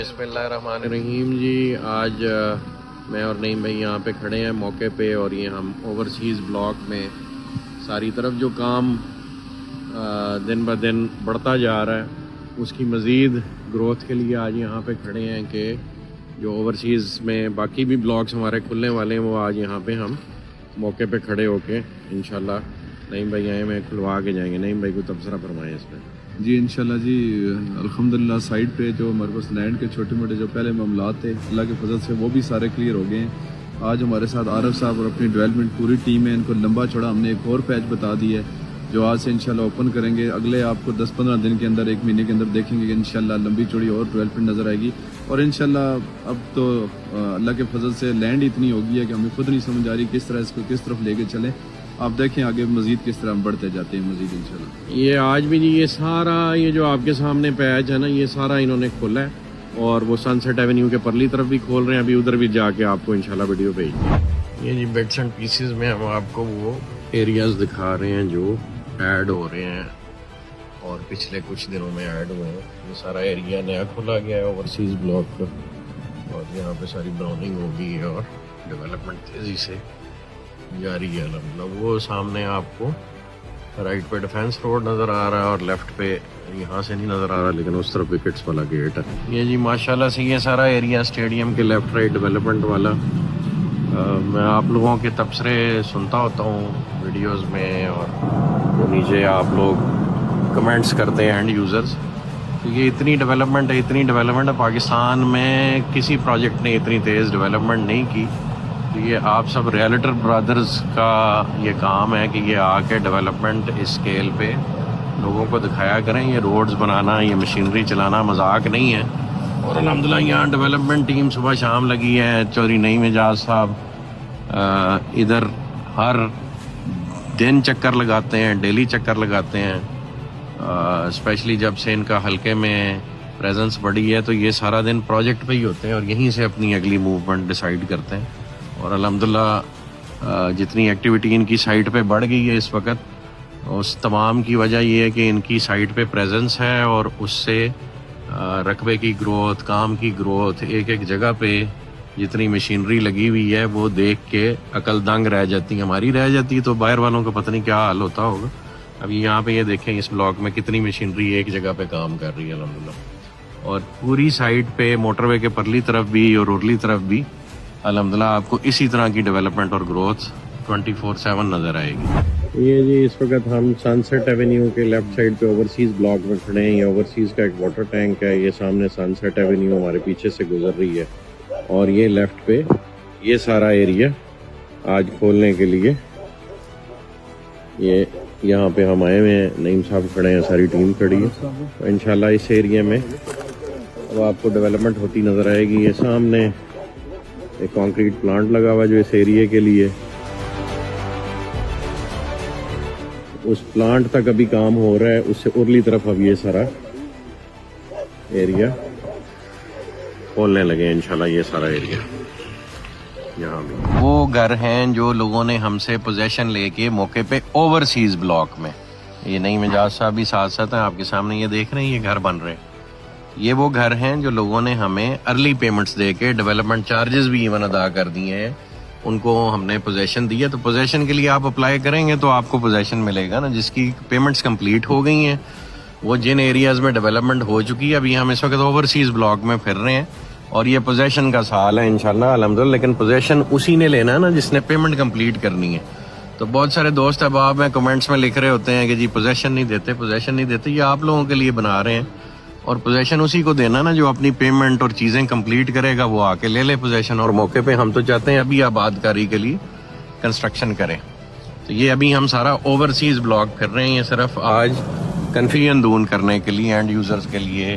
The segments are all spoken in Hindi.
बिस्मिल्लाहिर्रहमानिर्रहीम जी। आज मैं और नईम भाई यहाँ पे खड़े हैं मौके पे, और ये हम ओवरसीज़ ब्लॉक में सारी तरफ जो काम दिन ब दिन बढ़ता जा रहा है उसकी मज़ीद ग्रोथ के लिए आज यहाँ पे खड़े हैं कि जो ओवरसीज़ में बाकी भी ब्लॉक्स हमारे खुलने वाले हैं वो आज यहाँ पे हम मौके पे खड़े होके इंशाल्लाह नईम भाई आए में खुलवा के जाएंगे। नईम भाई को तबसरा फरमाएं इसमें। जी इंशाल्लाह जी, अल्हम्दुलिल्लाह साइड पे जो हमारे पास लैंड के छोटे मोटे जो पहले मामलात थे अल्लाह के फजल से वो भी सारे क्लियर हो गए हैं। आज हमारे साथ आरफ साहब और अपनी डेवलपमेंट पूरी टीम है, इनको लंबा चौड़ा हमने एक और पैच बता दिया है जो आज से इंशाल्लाह ओपन करेंगे। अगले आपको 10-15 दिन के अंदर, 1 महीने के अंदर देखेंगे कि इंशाल्लाह लंबी चौड़ी और डेवलपमेंट नज़र आएगी। और इंशाल्लाह अब तो अल्लाह के फजल से लैंड इतनी हो गई है कि हमें खुद नहीं समझ आ रही किस तरह इसको किस तरफ लेके चलें। आप देखें आगे मजीद किस तरह हम बढ़ते जाते हैं मजीद इंशाल्लाह। ये आज भी जी ये सारा ये जो आपके सामने पैच है ना, ये सारा इन्होंने खोला है, और वो सनसेट एवेन्यू के परली तरफ भी खोल रहे हैं। अभी उधर भी जाके आपको इंशाल्लाह वीडियो भेज। ये जी बिट्स एंड पीसेस में हम आपको वो एरियाज दिखा रहे हैं जो ऐड हो रहे हैं और पिछले कुछ दिनों में ऐड हुए हैं। ये सारा एरिया नया खोला गया है ओवरसीज़ ब्लॉक का, और यहाँ पे सारी ब्राउनिंग होगी और डेवलपमेंट तेज़ी से जारी है अलहम्दुलिल्लाह। वो सामने आपको राइट पे डिफेंस रोड नज़र आ रहा है और लेफ्ट पे यहाँ से नहीं नज़र आ रहा, लेकिन उस तरफ विकेट्स वाला गेट है। ये जी माशाल्लाह से ये सारा एरिया स्टेडियम के लेफ्ट राइट डेवलपमेंट वाला। मैं आप लोगों के तबसरे सुनता होता हूँ वीडियोस में, और वो नीचे आप लोग कमेंट्स करते हैं एंड यूज़र्स। तो ये इतनी डेवलपमेंट है पाकिस्तान में किसी प्रोजेक्ट ने इतनी तेज़ डेवलपमेंट नहीं की। तो ये आप सब रियल्टर ब्रदर्स का ये काम है कि ये आके डेवलपमेंट इस स्केल पे लोगों को दिखाया करें। ये रोड्स बनाना, ये मशीनरी चलाना मजाक नहीं है। और अल्हम्दुलिल्लाह यहाँ डेवलपमेंट टीम सुबह शाम लगी है। चौधरी नईम एजाज साहब इधर हर दिन चक्कर लगाते हैं, डेली चक्कर लगाते हैं। स्पेशली जब से इनका हल्के में प्रेजेंस बढ़ी है तो ये सारा दिन प्रोजेक्ट पे ही होते हैं और यहीं से अपनी अगली मूवमेंट डिसाइड करते हैं। और अल्हम्दुलिल्लाह जितनी एक्टिविटी इनकी साइट पे बढ़ गई है इस वक्त, उस तमाम की वजह ये है कि इनकी साइट पे प्रेजेंस है, और उससे रकबे की ग्रोथ, काम की ग्रोथ, एक एक जगह पे जितनी मशीनरी लगी हुई है वो देख के अकल दंग रह जाती है, हमारी रह जाती है। तो बाहर वालों का पता नहीं क्या हाल होता होगा। अभी यहाँ पे ये देखें इस ब्लॉक में कितनी मशीनरी एक जगह पे काम कर रही है अल्हम्दुलिल्लाह। और पूरी साइड पे मोटरवे के परली तरफ भी और उरली तरफ भी अल्हम्दुलिल्लाह आपको इसी तरह की डेवलपमेंट और ग्रोथ 24/7 नज़र आएगी। ये जी इस वक्त हम सनसेट एवेन्यू के लेफ्ट साइड पे ओवरसीज़ ब्लॉक में खड़े हैं। ये ओवरसीज़ का एक वाटर टैंक है। ये सामने सनसेट एवेन्यू हमारे पीछे से गुजर रही है, और ये लेफ्ट पे ये सारा एरिया आज खोलने के लिए ये यहाँ पे हम आए हुए हैं। नईम साहब खड़े हैं, सारी टीम खड़ी है। तो इंशाल्लाह इस एरिया में अब आपको डेवलपमेंट होती नज़र आएगी। ये सामने एक कंक्रीट प्लांट लगा हुआ जो इस एरिया के लिए, उस प्लांट तक अभी काम हो रहा है। उससे उरली तरफ अब ये सारा एरिया खोलने लगे इंशाल्लाह। ये सारा एरिया यहाँ भी वो घर हैं जो लोगों ने हमसे पोजेशन लेके मौके पे ओवरसीज़ ब्लॉक में, ये नईम एजाज साहब भी साथ साथ हैं आपके सामने, ये देख रहे हैं, ये घर बन रहे हैं। ये वो घर हैं जो लोगों ने हमें अर्ली पेमेंट्स दे के डेवलपमेंट चार्जेस भी इवन अदा कर दिए हैं, उनको हमने पोजेशन दी है। तो पोजेशन के लिए आप अप्लाई करेंगे तो आपको पोजेशन मिलेगा ना, जिसकी पेमेंट्स कंप्लीट हो गई हैं, वो जिन एरियाज़ में डेवलपमेंट हो चुकी है। अभी हम इस वक्त ओवरसीज़ ब्लॉक में फिर रहे हैं और ये पोजेशन का साल है इंशाल्लाह अल्हम्दुलिल्लाह। लेकिन पोजेशन उसी ने लेना है ना जिसने पेमेंट कंप्लीट करनी है। तो बहुत सारे दोस्त अहबाब में कमेंट्स में लिख रहे होते हैं कि जी पोजेशन नहीं देते। ये आप लोगों के लिए बना रहे हैं, और पोजेशन उसी को देना ना जो अपनी पेमेंट और चीज़ें कंप्लीट करेगा, वो आके ले ले पोजेशन। और मौके पे हम तो चाहते हैं अभी आबादकारी के लिए कंस्ट्रक्शन करें। तो ये अभी हम सारा ओवरसीज़ ब्लॉक फिर रहे हैं। ये सिर्फ आज कन्फ्यूजन दूर करने के लिए, एंड यूज़र्स के लिए,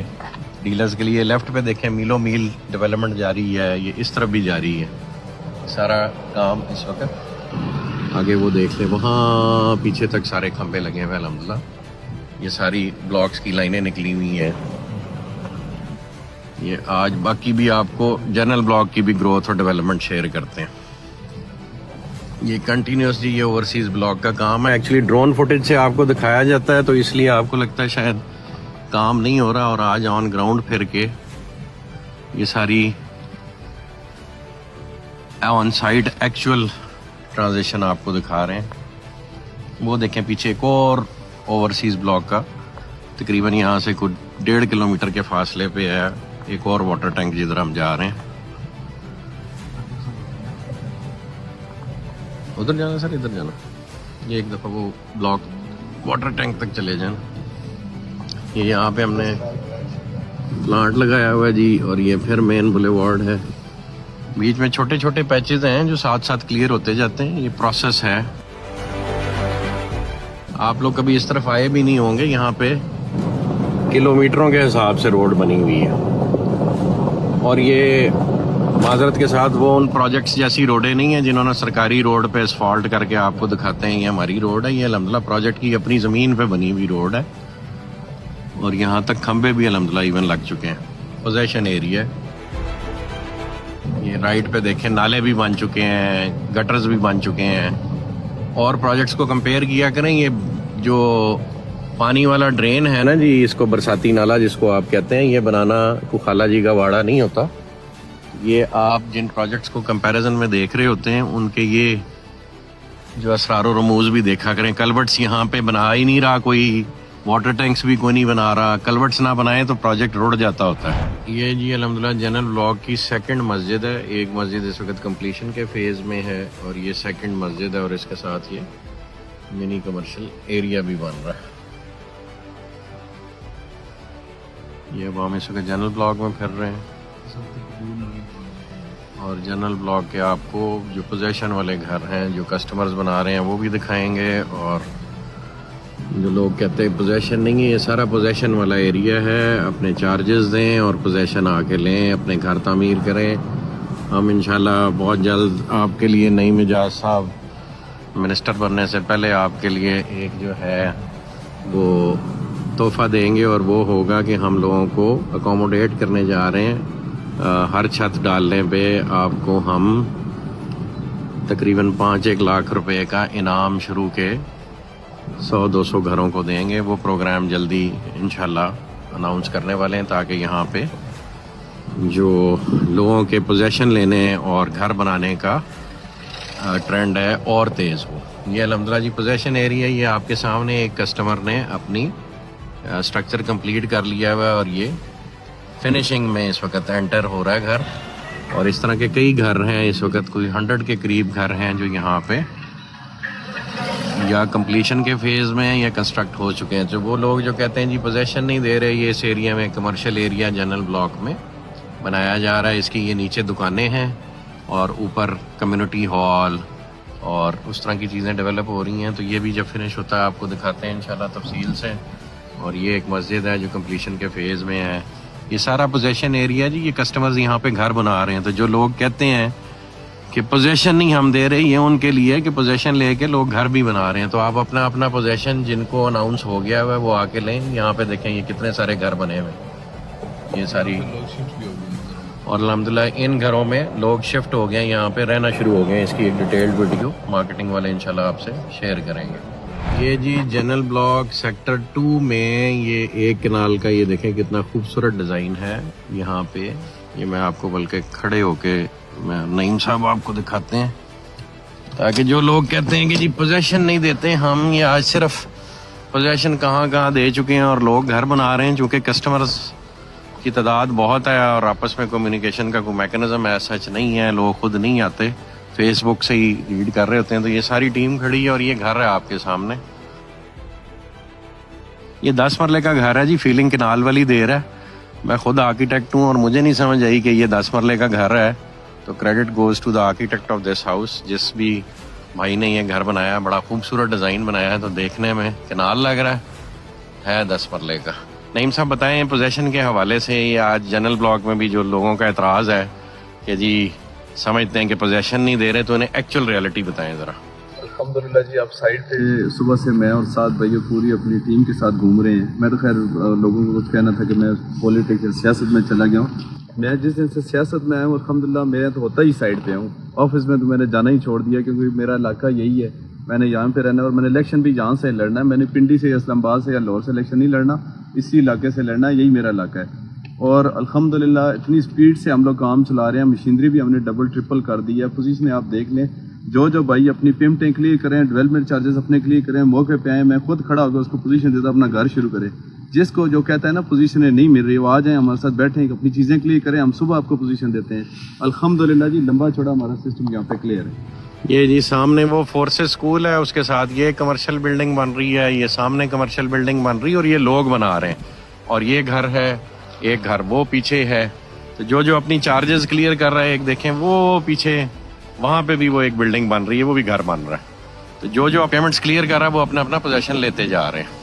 डीलर्स के लिए। लेफ्ट पे देखें मीलों मील डेवलपमेंट जारी है, ये इस तरफ भी जारी है सारा काम इस वक्त। आगे वो देख लें, वहाँ पीछे तक सारे खंभे लगे हुए अल्हम्दुलिल्लाह। ये सारी ब्लॉक्स की लाइनें निकली हुई हैं। ये आज बाकी भी आपको जनरल ब्लॉक की भी ग्रोथ और डेवलपमेंट शेयर करते हैं। ये कंटिन्यूसली ये ओवरसीज़ ब्लॉक का काम है। एक्चुअली ड्रोन फुटेज से आपको दिखाया जाता है तो इसलिए आपको लगता है शायद काम नहीं हो रहा, और आज ऑन ग्राउंड फिर के ये सारी ऑन साइट एक्चुअल ट्रांजिशन आपको दिखा रहे हैं। वो देखें पीछे एक और ओवरसीज़ ब्लॉक का तकरीबन यहाँ से कुछ 1.5 किलोमीटर के फासले पे है एक और वाटर टैंक जिधर हम जा रहे हैं। उधर जाना सर, इधर जाना। ये एक दफ़ा वो ब्लॉक वाटर टैंक तक चले जाए। ये यहाँ पे हमने प्लांट लगाया हुआ है जी, और ये फिर मेन बुलेवार्ड है। बीच में छोटे छोटे पैचेस हैं जो साथ साथ क्लियर होते जाते हैं। ये प्रोसेस है। आप लोग कभी इस तरफ आए भी नहीं होंगे। यहाँ पे किलोमीटरों के हिसाब से रोड बनी हुई है, और ये माजरत के साथ वो उन प्रोजेक्ट्स जैसी रोडें नहीं हैं जिन्होंने सरकारी रोड पे असफाल्ट करके आपको दिखाते हैं ये हमारी रोड है। ये अल्हम्दुलिल्लाह प्रोजेक्ट की अपनी ज़मीन पे बनी हुई रोड है, और यहाँ तक खंबे भी अल्हम्दुलिल्लाह इवन लग चुके हैं। पोजेशन एरिया है। ये राइट पे देखें नाले भी बन चुके हैं, गटर्स भी बन चुके हैं। और प्रोजेक्ट्स को कंपेयर किया करें, ये जो पानी वाला ड्रेन है ना जी, इसको बरसाती नाला जिसको आप कहते हैं, ये बनाना को खाला जी का वाड़ा नहीं होता। ये आप जिन प्रोजेक्ट्स को कंपैरिजन में देख रहे होते हैं उनके ये जो असरार और रमूज भी देखा करें। कलवर्ट्स यहाँ पे बना ही नहीं रहा कोई, वाटर टैंक्स भी कोई नहीं बना रहा। कलवर्ट्स ना बनाए तो प्रोजेक्ट रुड़ जाता होता है। ये जी अल्हम्दुलिल्लाह जनरल ब्लॉक की सेकंड मस्जिद है। एक मस्जिद इस वक्त कंप्लीशन के फेज़ में है, और ये सेकंड मस्जिद है, और इसके साथ ये मिनी कमर्शियल एरिया भी बन रहा है। ये अब हम इस वक्त जनरल ब्लॉक में फिर रहे हैं, और जनरल ब्लॉक के आपको जो पोजेशन वाले घर हैं जो कस्टमर्स बना रहे हैं वो भी दिखाएंगे। और जो लोग कहते हैं पोजेशन नहीं है, ये सारा पोजेशन वाला एरिया है। अपने चार्जेस दें और पोजेशन आके लें, अपने घर तामीर करें। हम इंशाल्लाह बहुत जल्द आपके लिए नईम इजाज़ साहब मिनिस्टर बनने से पहले आपके लिए एक जो है वो तोहफ़ा देंगे, और वो होगा कि हम लोगों को अकोमोडेट करने जा रहे हैं। हर छत डालने पे आपको हम तकरीबन 5-1 लाख रुपए का इनाम शुरू के 100-200 घरों को देंगे। वो प्रोग्राम जल्दी इंशाल्लाह अनाउंस करने वाले हैं, ताकि यहाँ पे जो लोगों के पोजेशन लेने और घर बनाने का ट्रेंड है और तेज़ हो। ये अल्हम्दुलिल्लाह जी पोजेशन एरिया, ये आपके सामने एक कस्टमर ने अपनी स्ट्रक्चर कंप्लीट कर लिया हुआ है, और ये फिनिशिंग में इस वक्त एंटर हो रहा है घर। और इस तरह के कई घर हैं इस वक्त, कोई 100 के करीब घर हैं जो यहाँ पे या कंप्लीशन के फेज़ में हैं या कंस्ट्रक्ट हो चुके हैं। तो वो लोग जो कहते हैं जी पोजेशन नहीं दे रहे, ये इस एरिया में कमर्शियल एरिया जनरल ब्लॉक में बनाया जा रहा है। इसकी ये नीचे दुकानें हैं और ऊपर कम्युनिटी हॉल और उस तरह की चीज़ें डेवलप हो रही हैं। तो ये भी जब फिनिश होता है आपको दिखाते हैं इंशाल्लाह तफसील से। और ये एक मस्जिद है जो कंप्लीशन के फेज़ में है। ये सारा पोजेशन एरिया जी, ये कस्टमर्स यहाँ पे घर बना रहे हैं। तो जो लोग कहते हैं कि पोजेशन नहीं हम दे रहे, ये उनके लिए कि पोजेशन लेके लोग घर भी बना रहे हैं। तो आप अपना अपना पोजेशन जिनको अनाउंस हो गया हुआ है वो आके लें। यहाँ पे देखें ये कितने सारे घर बने हुए, ये सारी, और अल्हम्दुलिल्लाह इन घरों में लोग शिफ्ट हो गए हैं, यहाँ पे रहना शुरू हो गए हैं। इसकी एक डिटेल्ड वीडियो मार्केटिंग वाले इंशाल्लाह आपसे शेयर करेंगे। ये जी जनरल ब्लॉक सेक्टर 2 में ये एक कनाल का, ये देखें कितना खूबसूरत डिज़ाइन है यहाँ पे। ये मैं आपको बल्कि खड़े होके मैं नईम साहब आपको दिखाते हैं, ताकि जो लोग कहते हैं कि जी पोजेशन नहीं देते हम, ये आज सिर्फ पोजेशन कहाँ कहाँ दे चुके हैं और लोग घर बना रहे हैं। चूँकि कस्टमर्स की तादाद बहुत है और आपस में कम्युनिकेशन का कोई मैकेनिज्म ऐसा सच नहीं है, लोग खुद नहीं आते, फेसबुक से ही रीड कर रहे होते हैं। तो ये सारी टीम खड़ी है और ये घर है आपके सामने। ये 10 मरले का घर है जी, फीलिंग कनाल वाली देर है। मैं खुद आर्किटेक्ट हूँ और मुझे नहीं समझ आई कि ये 10 मरले का घर है। तो credit goes to the architect of this house. जिस भी भाई ने ये घर बनाया, बड़ा खूबसूरत डिज़ाइन बनाया है। तो देखने में कनाल लग रहा है 10 मरले का। नईम साहब बताएं पोजेशन के हवाले से, ये आज जनरल ब्लॉक में भी जो लोगों का एतराज़ है कि जी समझते हैं कि पोजेशन नहीं दे रहे, तो उन्हें एक्चुअल रियलिटी बताएं ज़रा। अल्हम्दुलिल्लाह जी, आप साइड पे सुबह से मैं और 7 भाइयों पूरी अपनी टीम के साथ घूम रहे हैं। मैं तो खैर लोगों को कुछ कहना था कि मैं पॉलिटिक्स सियासत में चला गया हूँ। मैं जिस दिन से सियासत में आया हूँ अल्हम्दुलिल्लाह मैं तो होता ही साइड पे हूँ। ऑफिस में तो मैंने जाना ही छोड़ दिया, क्योंकि मेरा इलाका यही है, मैंने यहाँ पे रहना है और मैंने इलेक्शन भी यहाँ से लड़ना है। मैंने पिंडी से, इस्लामाबाद से या लाहौर से इलेक्शन नहीं लड़ना, इसी इलाके से लड़ना है, यही मेरा इलाका है। और अल्हम्दुलिल्लाह इतनी स्पीड से हम लोग काम चला रहे हैं, मशीनरी भी हमने डबल ट्रिपल कर दी है। पोजीशन आप देख लें, जो भाई अपनी पेमेंटें क्लियर करें, डेवलपमेंट चार्जेस अपने क्लियर करें, मौके पे आए, मैं खुद खड़ा होकर उसको पोजीशन देता अपना घर शुरू करें। जिसको जो कहता है ना पोजीशन नहीं मिल रही, वो आ जाए हमारे साथ बैठें, अपनी चीज़ें क्लियर करें, हम सुबह आपको पोजीशन देते हैं। अल्हम्दुलिल्लाह जी लंबा चौड़ा हमारा सिस्टम यहाँ पे क्लियर है। ये जी सामने वो फोर्सेस स्कूल है, उसके साथ ये कमर्शियल बिल्डिंग बन रही है, ये सामने कमर्शियल बिल्डिंग बन रही है और ये लोग बना रहे हैं। और ये घर है, एक घर वो पीछे है। तो जो अपनी चार्जेस क्लियर कर रहा है, एक देखें वो पीछे वहाँ पे भी वो एक बिल्डिंग बन रही है, वो भी घर बन रहा है। तो जो पेमेंट्स क्लियर कर रहा है वो अपना अपना पोजेशन लेते जा रहे हैं।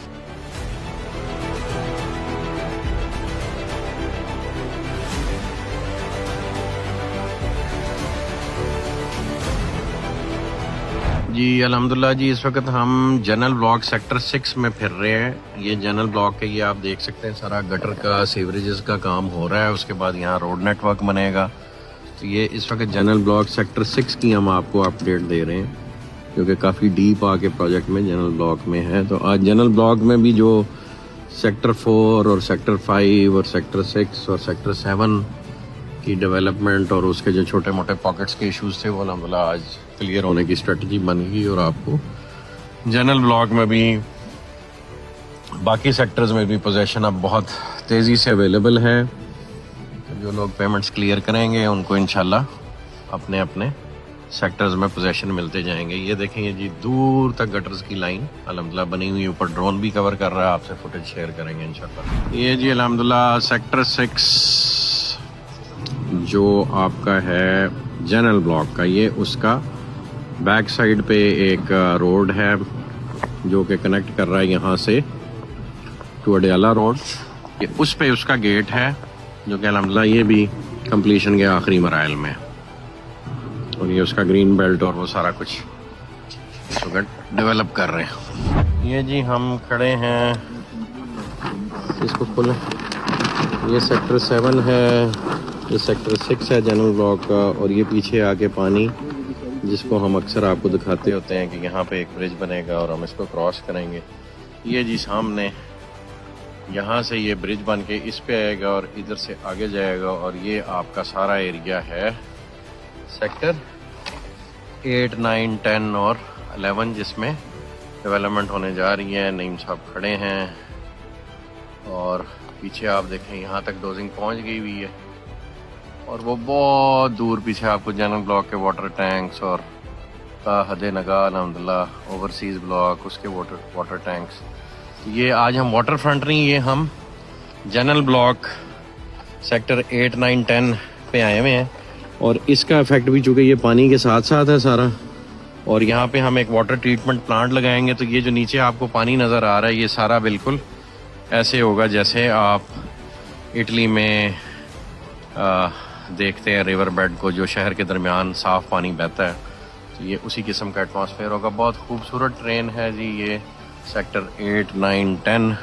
जी अल्हम्दुलिल्लाह जी, इस वक्त हम जनरल ब्लॉक सेक्टर 6 में फिर रहे हैं। ये जनरल ब्लॉक है, ये आप देख सकते हैं सारा गटर का सीवरेजेस का काम हो रहा है। उसके बाद यहाँ रोड नेटवर्क बनेगा। तो ये इस वक्त जनरल ब्लॉक सेक्टर 6 की हम आपको अपडेट दे रहे हैं, क्योंकि काफ़ी डीप आके प्रोजेक्ट में जनरल ब्लॉक में है। तो आज जनरल ब्लॉक में भी जो सेक्टर 4 और सेक्टर 5 और सेक्टर 6 और सेक्टर 7 की डेवलपमेंट और उसके जो छोटे मोटे पॉकेट्स के इश्यूज थे, वो अल्हम्दुलिल्लाह आज क्लियर होने की स्ट्रेटजी बन गई। और आपको जनरल ब्लॉक में भी बाकी सेक्टर्स में भी पोजीशन अब बहुत तेज़ी से अवेलेबल है। तो जो लोग पेमेंट्स क्लियर करेंगे उनको इंशाल्लाह अपने अपने सेक्टर्स में पोजीशन मिलते जाएंगे। ये देखेंगे जी दूर तक गटर्स की लाइन अल्हम्दुलिल्लाह बनी हुई है, ऊपर ड्रोन भी कवर कर रहा है, आपसे फुटेज शेयर करेंगे इंशाल्लाह। ये जी अल्हम्दुलिल्लाह सेक्टर 6 जो आपका है जनरल ब्लॉक का, ये उसका बैक साइड पे एक रोड है जो कि कनेक्ट कर रहा है यहाँ से टू अडयाला रोड। ये उस पे उसका गेट है जो कि अल्हम्दुलिल्लाह ये भी कंप्लीशन के आखिरी मराइल में है। और ये उसका ग्रीन बेल्ट और वो सारा कुछ इस वक्त डेवलप कर रहे हैं। ये जी हम खड़े हैं, इसको खोलें, ये सेक्टर 7 है, ये सेक्टर 6 है जनरल ब्लॉक का। और ये पीछे आके पानी, जिसको हम अक्सर आपको दिखाते होते हैं कि यहाँ पे एक ब्रिज बनेगा और हम इसको क्रॉस करेंगे। ये जी सामने यहाँ से ये ब्रिज बन के इस पे आएगा और इधर से आगे जाएगा। और ये आपका सारा एरिया है सेक्टर 8, 9, 10 और 11 जिसमें डेवलपमेंट होने जा रही है। नईम साहब खड़े हैं और पीछे आप देखें यहाँ तक डोजिंग पहुँच गई हुई है। और वो बहुत दूर पीछे आपको जनरल ब्लॉक के वाटर टैंक्स और हद नगा अल्हम्दुलिल्लाह ओवरसीज़ ब्लॉक उसके वाटर टैंक्स। ये आज हम वाटर फ्रंट नहीं, ये हम जनरल ब्लॉक सेक्टर 8, 9, 10 पे आए हुए हैं। और इसका इफेक्ट भी चूँकि ये पानी के साथ साथ है सारा, और यहाँ पे हम एक वाटर ट्रीटमेंट प्लांट लगाएंगे। तो ये जो नीचे आपको पानी नज़र आ रहा है, ये सारा बिल्कुल ऐसे होगा जैसे आप इटली में देखते हैं रिवर बेड को, जो शहर के दरमियान साफ़ पानी बहता है। तो ये उसी किस्म का एटमॉस्फेयर होगा। बहुत खूबसूरत ट्रेन है जी ये सेक्टर 8, 9, 10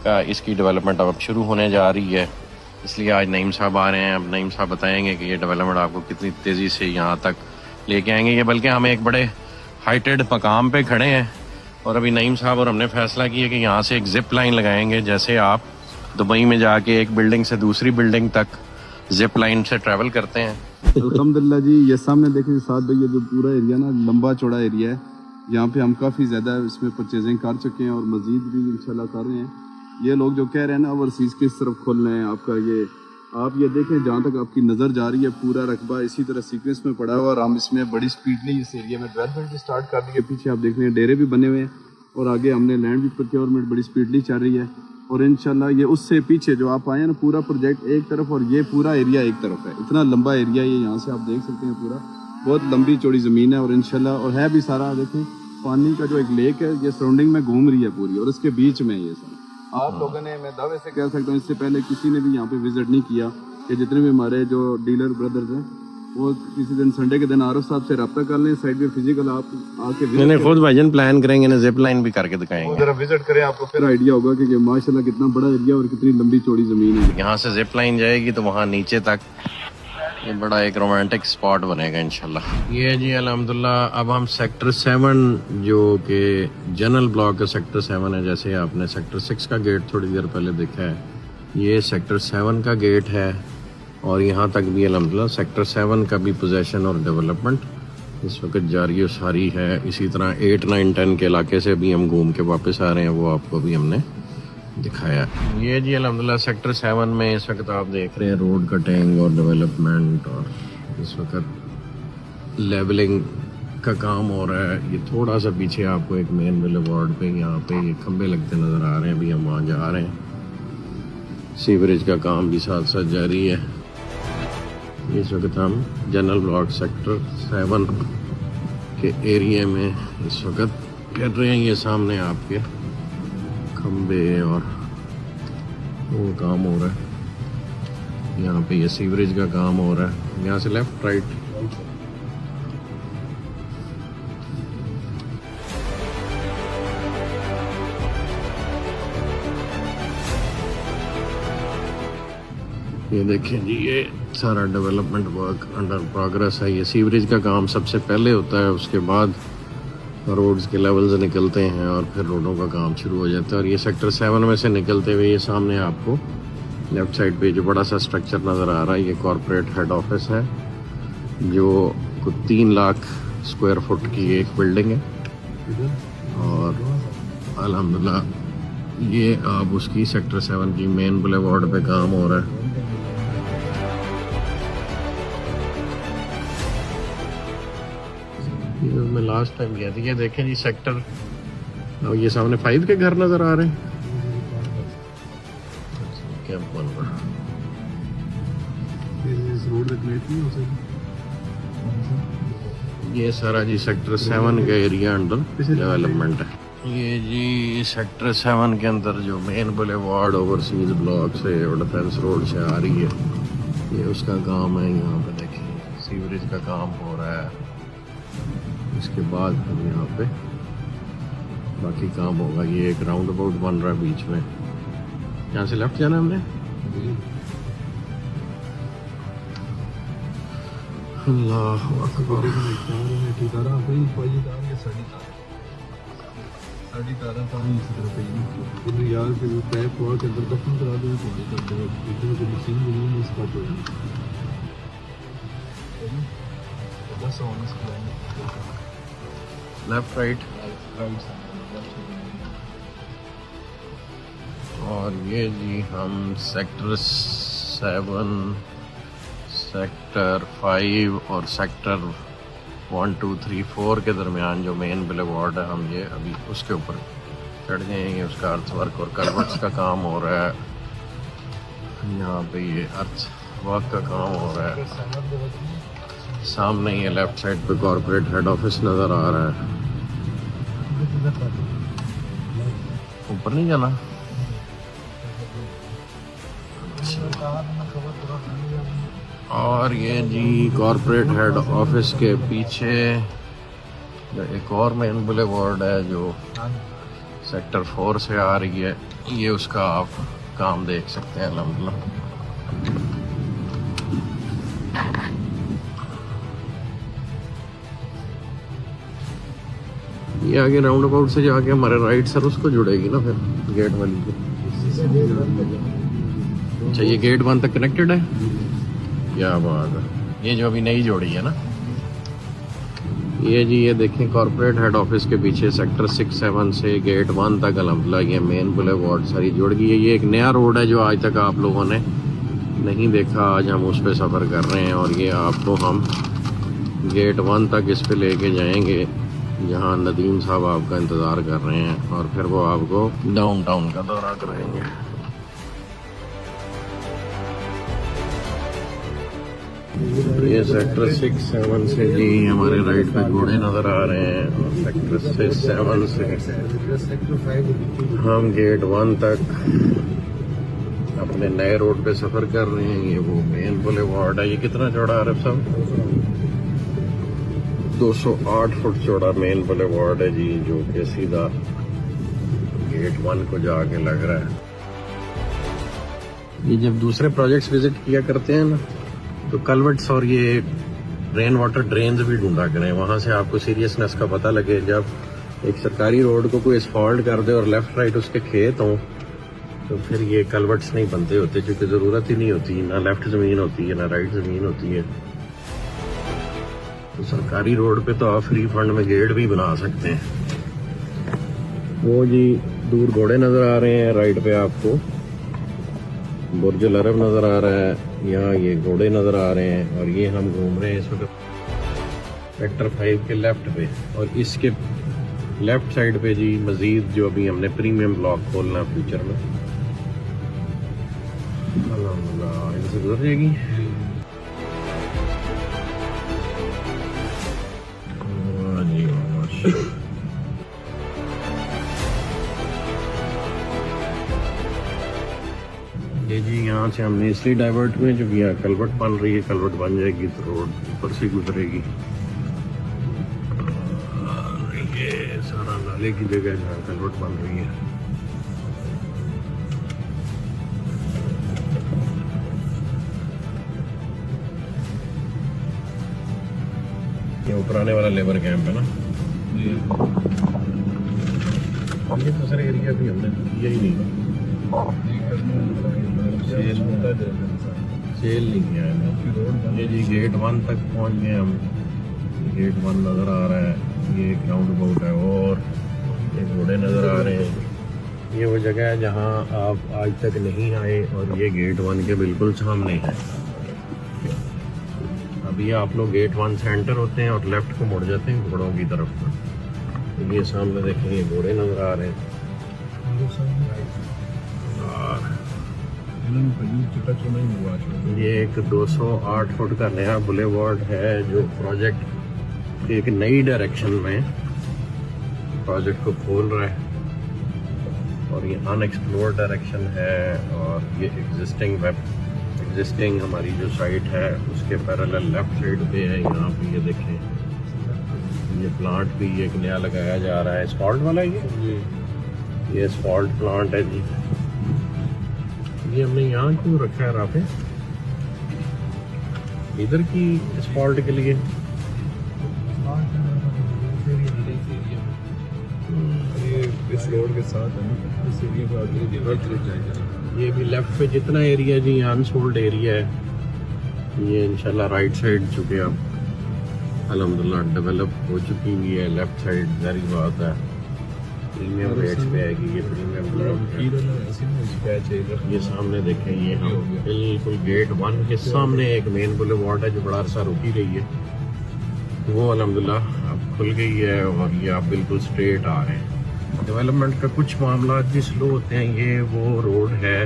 का। इसकी डेवलपमेंट अब शुरू होने जा रही है, इसलिए आज नईम साहब आ रहे हैं। अब नईम साहब बताएंगे कि ये डेवलपमेंट आपको कितनी तेज़ी से यहाँ तक लेके आएंगे। ये बल्कि हम एक बड़े हाइटेड मकाम पे खड़े हैं और अभी नईम साहब और हमने फैसला किया कि यहाँ से एक जिप लाइन लगाएंगे, जैसे आप दुबई में जाके एक बिल्डिंग से दूसरी बिल्डिंग तक जिप लाइन से ट्रैवल करते हैं। अल्हम्दुलिल्लाह जी, ये सामने देखें साथ भाई, ये जो पूरा एरिया ना लंबा चौड़ा एरिया है, यहाँ पे हम काफ़ी ज़्यादा इसमें परचेजिंग कर चुके हैं और मज़ीद भी इंशाल्लाह कर रहे हैं। ये लोग जो कह रहे हैं ना ओवरसीज़ किस तरफ खोल रहे हैं आपका, ये आप ये देखें जहाँ तक आपकी नज़र जा रही है पूरा रकबा इसी तरह सीक्वेंस में पड़ा हुआ। और हम इसमें बड़ी स्पीडली इस एरिया में डेवलपमेंट भी स्टार्ट कर दी है। पीछे आप देख रहे हैं डेरे भी बने हुए हैं और आगे हमने लैंड भी प्रोक्योरमेंट बड़ी स्पीडली चल रही है। और इंशाल्लाह ये उससे पीछे जो आप आए हैं ना, पूरा प्रोजेक्ट एक तरफ और ये पूरा एरिया एक तरफ है। इतना लंबा एरिया ये यहाँ से आप देख सकते हैं, पूरा बहुत लंबी चौड़ी ज़मीन है। और इंशाल्लाह और है भी सारा, देखें पानी का जो एक लेक है ये सराउंडिंग में घूम रही है पूरी, और इसके बीच में ये सारा। आप लोगों ने, मैं दावे से कह सकता हूँ, इससे पहले किसी ने भी यहाँ पे विजिट नहीं किया। कि जितने भी हमारे जो डीलर ब्रदर्स हैं वो किसी दिन संडे के दिन आरफ साहब से रब्ता कर लें, साइड पे फिजिकल आप आके मैंने खुद भाईजान प्लान करेंगे ना, जिप लाइन भी करके दिखाएंगे। जरा विजिट करें, आपको फिर आइडिया होगा कि माशाल्लाह कितना बड़ा एरिया और कितनी लंबी चौड़ी ज़मीन है। यहाँ से जिप लाइन जाएगी तो वहाँ नीचे तक ये बड़ा एक रोमांटिक स्पॉट बनेगा इंशाल्लाह। ये जी अल्हम्दुलिल्लाह अब हम सेक्टर 7 जो कि जनरल ब्लॉक का सेक्टर 7 है, जैसे आपने सेक्टर 6 का गेट थोड़ी देर पहले देखा है, ये सेक्टर 7 का गेट है और यहाँ तक भी अल्हम्दुलिल्लाह सेक्टर 7 का भी पोजेशन और डेवलपमेंट इस वक्त जारी और सारी है। इसी तरह 8, 9, 10 के इलाके से भी हम घूम के वापस आ रहे हैं, वो आपको भी हमने दिखाया। ये जी अल्हम्दुलिल्लाह सेक्टर 7 में इस वक्त आप देख रहे हैं रोड कटिंग और डेवलपमेंट और इस वक्त लेवलिंग का काम हो रहा है। ये थोड़ा सा पीछे आपको एक मेन बुलेवार्ड पे यहाँ पे ये खंबे लगते नज़र आ रहे हैं, अभी हम वहाँ जा रहे हैं। सीवरेज का काम भी साथ साथ जारी है। इस वक्त हम जनरल ब्लॉक सेक्टर 7 के एरिया में इस वक्त कर रहे हैं। ये सामने आपके खंबे और वो काम हो रहा है। यहाँ पे ये सीवरेज का काम हो रहा है। यहाँ से लेफ्ट राइट ये देखें जी, ये सारा डेवलपमेंट वर्क अंडर प्रोग्रेस है। ये सीवरेज का काम सबसे पहले होता है, उसके बाद रोड्स के लेवल्स निकलते हैं और फिर रोडों का काम शुरू हो जाता है। और ये सेक्टर 7 में से निकलते हुए ये सामने आपको लेफ्ट साइड पे जो बड़ा सा स्ट्रक्चर नज़र आ रहा है, ये कॉरपोरेट हेड ऑफिस है जो कुछ 3 लाख स्क्वायर फुट की एक बिल्डिंग है। और अल्हम्दुलिल्लाह ये अब उसकी सेक्टर 7 की मेन बुलेवार्ड पे काम हो रहा है। ये मैं लास्ट टाइम गया था। ये देखें जी सेक्टर, ये सामने 5 के घर नजर आ रहे हैं। क्या बन रहा है ये सारा जी सेक्टर 7 का एरिया अंडर डेवलपमेंट है। ये जी सेक्टर 7 के अंदर जो मेन बुलेवार्ड ओवरसीज ब्लॉक से और डिफेंस रोड से आ रही है, ये उसका काम है। यहाँ पे देखिए सीवरेज का काम हो रहा है। इसके बाद हम यहाँ पे बाकी काम होगा। ये एक राउंड अबाउट बन रहा है बीच में, यहाँ से लेफ्ट जाना हमने। अल्लाह अकबर। लेफ्ट राइट और ये जी हम सेक्टर 7, सेक्टर 5 और सेक्टर 1, 2, 3, 4 के दरमियान जो मेन बुलेवार्ड है, हम ये अभी उसके ऊपर चढ़ जाएंगे। उसका अर्थ वर्क और कलवर्ट्स का काम हो रहा है। यहाँ पे ये अर्थ वर्क का काम हो रहा है। सामने ये लेफ्ट साइड पे कॉर्पोरेट हेड ऑफिस नज़र आ रहा है। ऊपर नहीं जाना। और ये जी कॉर्पोरेट हेड ऑफिस के पीछे एक और मेन बुलेवार्ड है जो सेक्टर 4 से आ रही है। ये उसका आप काम देख सकते हैं अल्हम्दुलिल्लाह। ये आगे राउंड अबाउट से जाके हमारे राइट सर उसको जुड़ेगी ना फिर गेट वाली को। अच्छा ये गेट 1 तक कनेक्टेड है, क्या बात है। ये जो अभी नई जोड़ी है ना, ये जी ये देखें कॉर्पोरेट हेड ऑफिस के पीछे सेक्टर 6, 7 से गेट 1 तक अल्हम्दुलिल्लाह ये मेन बुलेवार्ड सारी जुड़ गई है। ये एक नया रोड है जो आज तक आप लोगों ने नहीं देखा, आज हम उस पर सफ़र कर रहे हैं। और ये आपको हम गेट 1 तक इस पे लेके जाएंगे जहाँ नदीम साहब आपका इंतज़ार कर रहे हैं, और फिर वो आपको डाउनटाउन का दौरा कराएंगे। ये सेक्टर 6, 7 से जी हमारे राइट पे घोड़े नज़र आ रहे हैं। और सेक्टर 6, 7 से हम गेट 1 तक अपने नए रोड पे सफ़र कर रहे हैं। ये वो मेन बुलेवार्ड है। ये कितना चौड़ा है साहब? 208 फुट चौड़ा मेन बुलेवार्ड है जी, जो कि सीधा गेट 1 को जाके लग रहा है। ये जब दूसरे प्रोजेक्ट्स विजिट किया करते हैं ना, तो कलवर्ट्स और ये रेन वाटर ड्रेन्स भी ढूंढा करें, वहाँ से आपको सीरियसनेस का पता लगे। जब एक सरकारी रोड को कोई असफॉल्ट कर दे और लेफ्ट राइट उसके खेत हों, तो फिर ये कलवर्ट्स नहीं बनते होते क्योंकि ज़रूरत ही नहीं होती, ना लेफ्ट ज़मीन होती है ना राइट ज़मीन होती है। तो सरकारी रोड पे तो आप फ्री फंड में गेट भी बना सकते हैं। वो जी दूर घोड़े नज़र आ रहे हैं, राइट पे आपको बुर्ज अल अरब नज़र आ रहा है, यहाँ ये घोड़े नज़र आ रहे हैं और ये हम घूम रहे हैं इस वक्त सेक्टर 5 के लेफ्ट पे। और इसके लेफ्ट साइड पे जी मजीद जो अभी हमने प्रीमियम ब्लॉक खोलना फ्यूचर में, अल्हम्दुलिल्लाह इनसे गुजर जाएगी। वाह जी वाह, माशाअल्लाह। ये जी यहाँ से हमने इसलिए डाइवर्ट हुए क्योंकि यहाँ कलवट बन रही है, कलवट बन जाएगी तो रोड ऊपर से गुजरेगी। ये सारा नाले की जगह जहाँ कलवट बन रही है। ये ऊपराने वाला लेबर कैंप है ना, ये दूसरा एरिया भी हमने यही नहीं सेल नहीं किया है। ये जी गेट 1 तक पहुंच गए हम, गेट 1 नज़र आ रहा है, ये एक राउंड अबाउट है और ये घोड़े नज़र आ रहे हैं। ये वो जगह है जहां आप आज तक नहीं आए और ये गेट 1 के बिल्कुल सामने है। अभी आप लोग गेट 1 से एंटर होते हैं और लेफ्ट को मुड़ जाते हैं घोड़ों की तरफ। तो ये सामने देखें, ये घोड़े नज़र आ रहे हैं और ये एक 208 फुट का नया बुलेवार्ड है जो प्रोजेक्ट एक नई डायरेक्शन में प्रोजेक्ट को खोल रहा है और ये अनएक्सप्लोर्ड डायरेक्शन है। और ये एग्जिस्टिंग हमारी जो साइट है उसके पैरेलल लेफ्ट साइड पे है। यहाँ पे ये देखें, ये प्लांट भी एक नया लगाया जा रहा है, एस्फॉल्ट वाला ये एस्फॉल्ट प्लांट है जी। ये हमने यहाँ क्यों रखा है राफे इधर की एस्फॉल्ट के लिए? इस रोड के साथ है ना, इस एरिया पे आगे ये भी लेफ्ट पे जितना एरिया जी अनसोल्ड एरिया है ये इंशाल्लाह राइट साइड चुके अब अल्हम्दुलिल्लाह डेवलप हो चुकी हुई है। लेफ्ट साइड जारी बात है प्रीमियम रेट्स पे आएगी। ये प्रीमियम ये सामने देखें, ये हम बिल्कुल गेट 1 के सामने एक मेन बुलेवार्ड है जो बड़ा अरसा रुकी रही है, वो अल्हम्दुलिल्लाह अब खुल गई है और ये आप बिल्कुल स्ट्रेट आ रहे हैं। डेवलपमेंट का कुछ मामला भी स्लो होते हैं। ये वो रोड है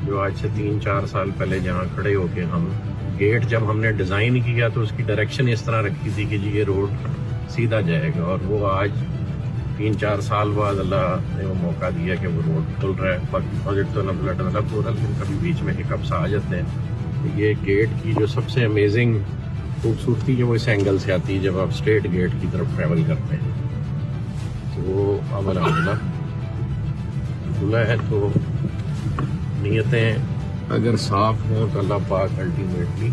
जो आज से 3-4 साल पहले जहाँ खड़े होके हम गेट जब हमने डिज़ाइन किया तो उसकी डायरेक्शन इस तरह रखी थी कि जी ये रोड सीधा जाएगा, और वो आज 3-4 साल बाद अल्लाह ने वो मौका दिया कि वो रोड खुल रहा है। बाकी प्रोजेक्ट तो अल्हम्दुलिल्लाह डेवलप हो रहा है, लेकिन कभी बीच में हिकअप्स आ जाते हैं। तो ये गेट की जो सबसे अमेजिंग खूबसूरती है वो इस एंगल से आती है जब आप स्ट्रेट गेट की तरफ ट्रैवल करते हैं। तो वो अब अल्हम्दुलिल्लाह खुला है, तो नीयतें अगर साफ हों तो अल्लाह पाक अल्टीमेटली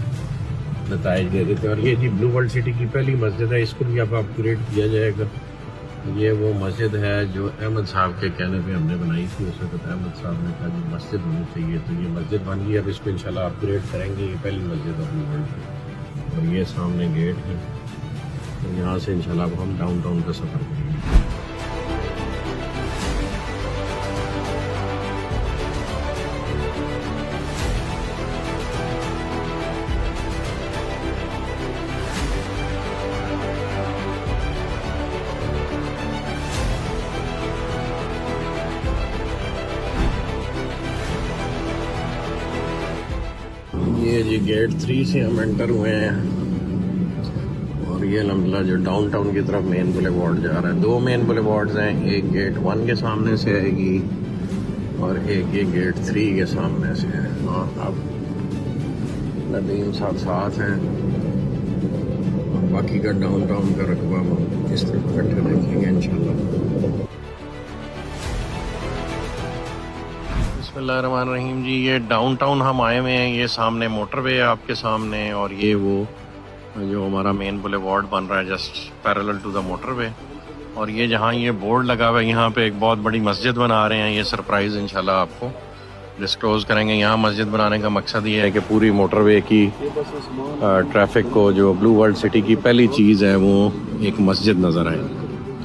नताइज दे देते हैं। और ये जी ब्लू वर्ल्ड सिटी की पहली मस्जिद है, इसको भी अब अपग्रेड किया जाएगा। ये वो मस्जिद है जो अहमद साहब के कहने पे हमने बनाई थी। उस वक्त अहमद साहब ने कहा जी मस्जिद होनी चाहिए, तो ये मस्जिद बन गई। अब इसको इंशाल्लाह अपग्रेड करेंगे, ये पहली मस्जिद है ब्लू वर्ल्ड की। और ये सामने गेट है, तो यहाँ से इंशाल्लाह अब हम डाउनटाउन का सफ़र करेंगे। ये जी गेट 3 से हम एंटर हुए हैं और ये अल्हम्दुलिल्लाह जो डाउनटाउन की तरफ मेन बुलेवार्ड जा रहा है। 2 मेन बुलेवार्ड्स हैं, एक गेट 1 के सामने से आएगी और एक ये गेट 3 के सामने से है। और अब नदीम साथ हैं और बाकी का डाउनटाउन का रकबा हम इस तरफ इकट्ठे देखेंगे इंशाल्लाह। बिस्मिल्लाहिर्रहमानिर्रहीम जी, ये डाउनटाउन हम आए हुए हैं। ये सामने मोटरवे है आपके सामने, और ये वो जो हमारा मेन बुलेवार्ड बन रहा है just parallel to the motorway. और ये जहाँ ये बोर्ड लगा हुआ है यहाँ पे एक बहुत बड़ी मस्जिद बना रहे हैं। ये सरप्राइज़ इंशाल्लाह आपको डिस्क्लोज़ करेंगे। यहाँ मस्जिद बनाने का मकसद ये है कि पूरी मोटरवे की ट्रैफिक को, जो ब्लू वर्ल्ड सिटी की पहली चीज़ है, वो एक मस्जिद नज़र आए।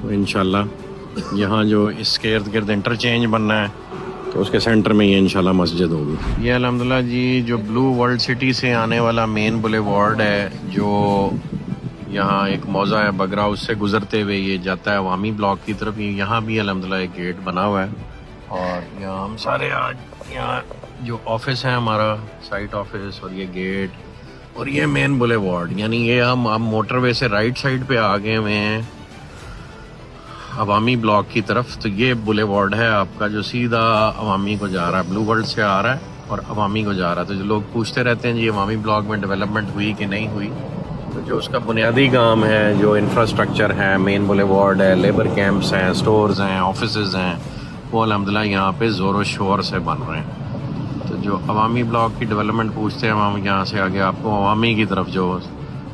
तो इंशाल्लाह यहाँ जो इसके इर्द गिर्द इंटरचेंज बनना है तो उसके सेंटर में ये इंशाल्लाह मस्जिद होगी। ये अल्हम्दुलिल्लाह जी जो ब्लू वर्ल्ड सिटी से आने वाला मेन बुलेवार्ड है, जो यहाँ एक मौज़ा है बगरा, उससे गुजरते हुए ये जाता है अवामी ब्लॉक की तरफ। यहाँ भी अल्हम्दुलिल्लाह एक गेट बना हुआ है और यहाँ हम सारे आज यहाँ जो ऑफिस है हमारा, साइट ऑफिस, और ये गेट और ये मेन बुलेवार्ड, यानी ये हम मोटरवे से राइट साइड पे आ गए हुए हैं अवामी ब्लॉक की तरफ। तो ये बुलेवार्ड है आपका जो सीधा अवामी को जा रहा है, ब्लू वर्ल्ड से आ रहा है और अवामी को जा रहा है। तो जो लोग पूछते रहते हैं जी अवामी ब्लॉक में डेवलपमेंट हुई कि नहीं हुई, तो जो उसका बुनियादी काम है, जो इंफ्रास्ट्रक्चर है, मेन बुलेवार्ड है, लेबर कैंप्स हैं, स्टोर्स हैं, ऑफिसेज हैं, वो अल्हम्दुलिल्लाह यहाँ पे ज़ोर शोर से बन रहे हैं। तो जो अवामी ब्लॉक की डेवलपमेंट पूछते हैं हम, यहाँ से आगे आपको अवामी की तरफ जो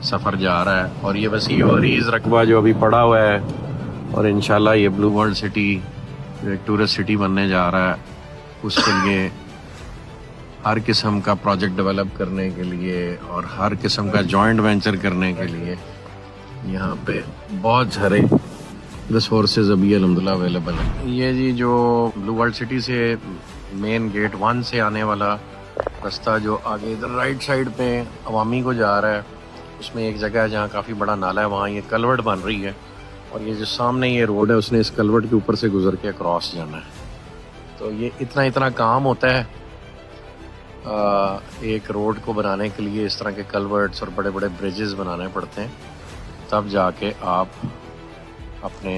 सफ़र जा रहा है। और ये वसी और ईज़ रकबा जो अभी पड़ा हुआ है, और इंशाल्लाह ये ब्लू वर्ल्ड सिटी जो एक टूरिस्ट सिटी बनने जा रहा है, उसके लिए हर किस्म का प्रोजेक्ट डेवलप करने के लिए और हर किस्म का जॉइंट वेंचर करने के लिए यहाँ पे बहुत सारे रिसोर्सेज अभी अल्हम्दुलिल्लाह अवेलेबल है। ये जी जो ब्लू वर्ल्ड सिटी से मेन गेट 1 से आने वाला रास्ता जो आगे इधर राइट साइड पे अवामी को जा रहा है, उसमें एक जगह है जहाँ काफ़ी बड़ा नाला है, वहाँ ये कलवर्ट बन रही है और ये जो सामने ये रोड है उसने इस कलवर्ट के ऊपर से गुजर के क्रॉस जाना है। तो ये इतना काम होता है एक रोड को बनाने के लिए, इस तरह के कलवर्ट्स और बड़े बड़े ब्रिजेस बनाने पड़ते हैं, तब जाके आप अपने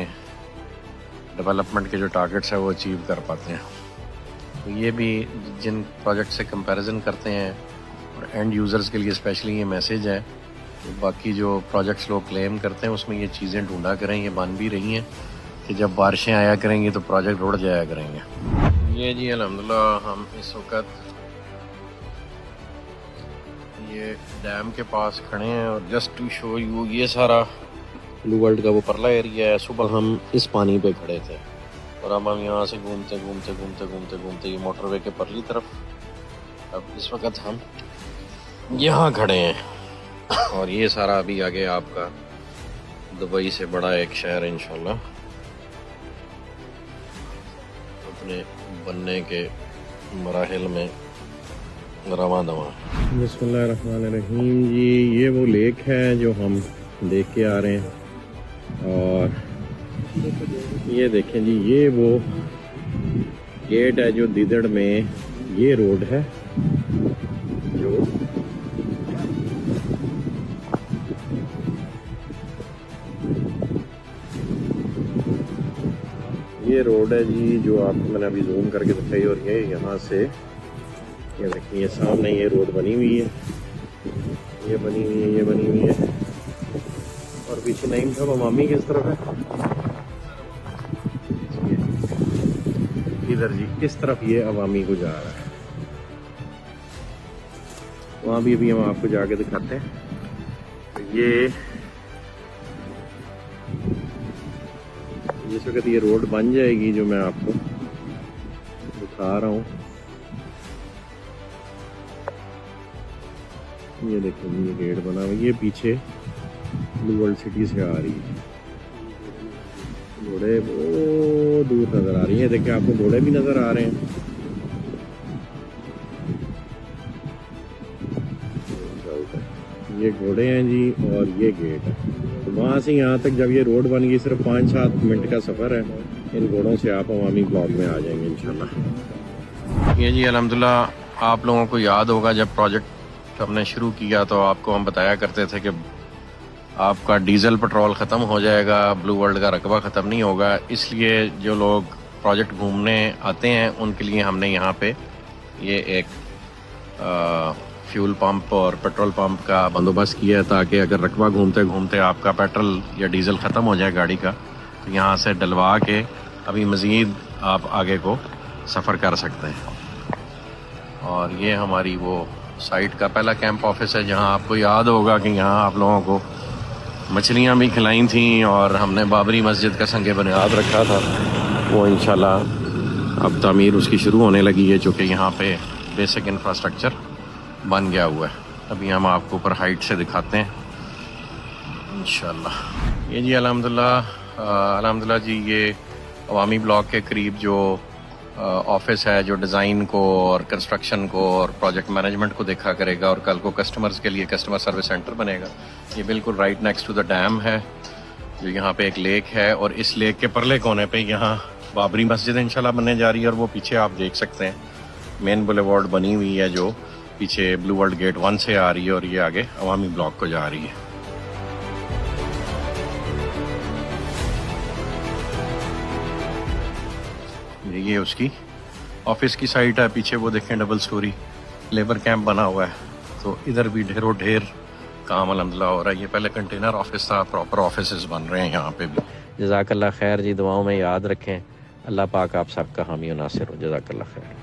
डेवलपमेंट के जो टारगेट्स हैं वो अचीव कर पाते हैं। तो ये भी जिन प्रोजेक्ट से कंपैरिजन करते हैं और एंड यूज़र्स के लिए स्पेशली ये मैसेज है, तो बाकी जो प्रोजेक्ट्स लोग क्लेम करते हैं उसमें ये चीज़ें ढूंढा करें, ये बन भी रही हैं कि जब बारिशें आया करेंगी तो प्रोजेक्ट रुड़ जाया करेंगे। ये जी अल्हम्दुलिल्लाह हम इस वक्त ये डैम के पास खड़े हैं और जस्ट टू शो यू ये सारा ब्लू वर्ल्ड का वो परला एरिया है। सुबह हम इस पानी पे खड़े थे और अब हम यहाँ से घूमते ये मोटरवे के परली तरफ, अब इस वक्त हम यहाँ खड़े हैं और ये सारा अभी आगे आपका दुबई से बड़ा एक शहर इंशाल्लाह अपने बनने के मराहिल में रवां दवा। बिस्मिल्लाहिर्रहमानिर्रहीम जी, ये वो लेक है जो हम देख के आ रहे हैं और ये देखें जी, ये वो गेट है जो दिदड़ में ये रोड है जो ये रोड है जी जो आपको मैंने अभी जूम करके दिखाई, और ये यहाँ से ये देखिए ये सामने ये रोड बनी हुई है, ये बनी हुई है, ये बनी हुई है और पीछे नईम साहब अवामी किस तरफ है, इधर जी किस तरफ ये अवामी को जा रहा है, वहाँ भी अभी हम आपको जाके दिखाते हैं। तो ये जिस वक्त ये रोड बन जाएगी जो मैं आपको दिखा रहा हूँ, ये देखो ये गेट बना हुआ, ये पीछे ब्लू वर्ल्ड सिटी से आ रही है, घोड़े वो दूर नज़र आ रही है, देखिए आपको घोड़े भी नज़र आ रहे हैं। ये घोड़े हैं जी और ये गेट है। तो वहाँ से यहाँ तक जब ये रोड बन गई सिर्फ 5-7 मिनट का सफ़र है, इन घोड़ों से आप अवामी ब्लॉक में आ जाएंगे इंशाल्लाह। ये जी अल्हम्दुलिल्लाह आप लोगों को याद होगा जब प्रोजेक्ट हमने शुरू किया तो आपको हम बताया करते थे कि आपका डीजल पेट्रोल ख़त्म हो जाएगा, ब्लू वर्ल्ड का रकबा ख़त्म नहीं होगा, इसलिए जो लोग प्रोजेक्ट घूमने आते हैं उनके लिए हमने यहाँ पे ये एक फ्यूल पंप और पेट्रोल पंप का बंदोबस्त किया है, ताकि अगर रकबा घूमते घूमते आपका पेट्रोल या डीज़ल ख़त्म हो जाए गाड़ी का, तो यहाँ से डलवा के अभी मज़ीद आप आगे को सफ़र कर सकते हैं। और ये हमारी वो साइट का पहला कैंप ऑफिस है, जहाँ आपको याद होगा कि यहाँ आप लोगों को मछलियाँ भी खिलाई थी और हमने बाबरी मस्जिद का संग बुनियाद रखा था, वो इंशाल्लाह अब तामीर उसकी शुरू होने लगी है, जो कि यहाँ पे बेसिक इंफ्रास्ट्रक्चर बन गया हुआ है। अभी हम आपको ऊपर हाइट से दिखाते हैं इंशाल्लाह। ये जी अल्हम्दुलिल्लाह जी, ये अवामी ब्लॉक के करीब जो ऑफिस है, जो डिज़ाइन को और कंस्ट्रक्शन को और प्रोजेक्ट मैनेजमेंट को देखा करेगा और कल को कस्टमर्स के लिए कस्टमर सर्विस सेंटर बनेगा। ये बिल्कुल right next to the dam है, जो यहाँ पे एक लेक है और इस लेक के परले कोने पे यहाँ बाबरी मस्जिद इंशाल्लाह बनने जा रही है। और वो पीछे आप देख सकते हैं मेन बुलेवार्ड बनी हुई है, जो पीछे ब्लू वर्ल्ड गेट 1 से आ रही है और ये आगे अवामी ब्लॉक को जा रही है। ये उसकी ऑफिस की साइट है, पीछे वो देखें डबल स्टोरी लेबर कैंप बना हुआ है, तो इधर भी ढेरों ढेर काम अल्हम्दुलिल्लाह हो रहा है। ये पहले कंटेनर ऑफिस था, प्रॉपर ऑफिसेज बन रहे हैं यहाँ पे भी। जज़ाकल्लाह खैर जी, दुआओं में याद रखें। अल्लाह पाक आप सबका हामी और नासिर हो। जज़ाकल्लाह खैर।